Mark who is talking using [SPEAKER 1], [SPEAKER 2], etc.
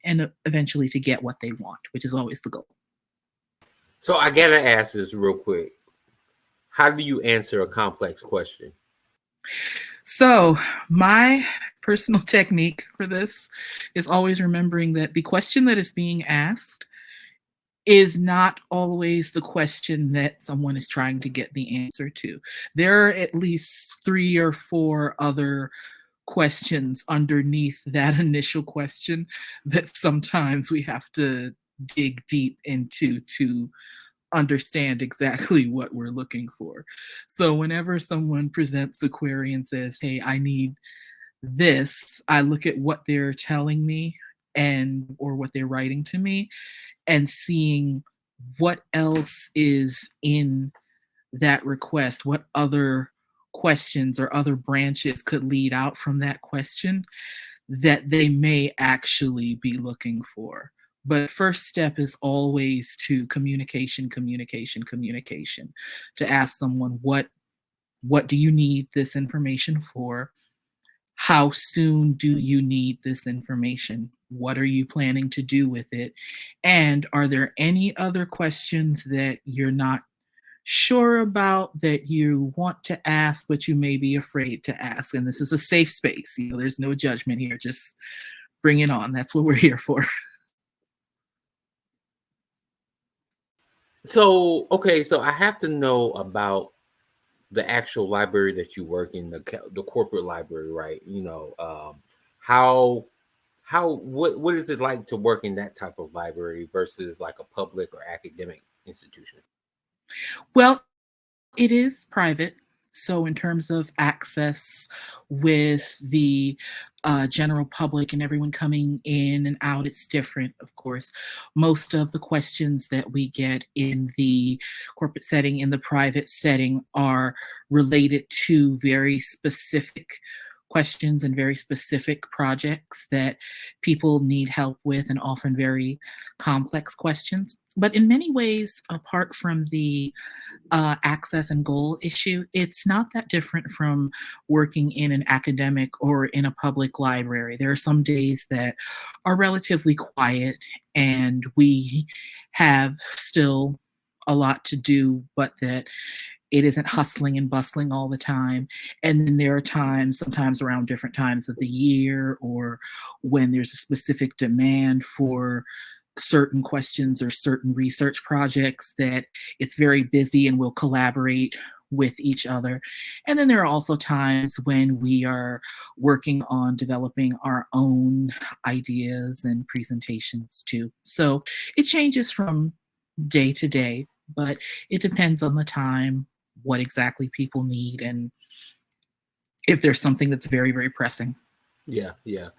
[SPEAKER 1] and eventually to get what they want, which is always the goal.
[SPEAKER 2] So I gotta ask this real quick. How do you answer a complex question?
[SPEAKER 1] So my personal technique for this is always remembering that the question that is being asked is not always the question that someone is trying to get the answer to. There are at least 3 or 4 other questions underneath that initial question that sometimes we have to dig deep into to understand exactly what we're looking for. So whenever someone presents the query and says, "Hey, I need this," I look at what they're telling me and or what they're writing to me and seeing what else is in that request, what other questions or other branches could lead out from that question that they may actually be looking for. But first step is always to communication, communication, communication. To ask someone what do you need this information for? How soon do you need this information? What are you planning to do with it? And are there any other questions that you're not sure about that you want to ask, but you may be afraid to ask? And this is a safe space. There's no judgment here. Just bring it on. That's what we're here for.
[SPEAKER 2] So, okay, so I have to know about the actual library that you work in, the corporate library, right? How what is it like to work in that type of library versus like a public or academic institution?
[SPEAKER 1] Well, it is private. So, in terms of access with the general public and everyone coming in and out, it's different, of course. Most of the questions that we get in the corporate setting, in the private setting, are related to very specific questions and very specific projects that people need help with, and often very complex questions. But in many ways, apart from the access and goal issue, it's not that different from working in an academic or in a public library. There are some days that are relatively quiet and we have still a lot to do, but that it isn't hustling and bustling all the time. And then there are times, sometimes around different times of the year, or when there's a specific demand for certain questions or certain research projects, that it's very busy and we'll collaborate with each other. And then there are also times when we are working on developing our own ideas and presentations too. So it changes from day to day, but it depends on the time, what exactly people need, and if there's something that's very, very pressing.
[SPEAKER 2] Yeah, yeah.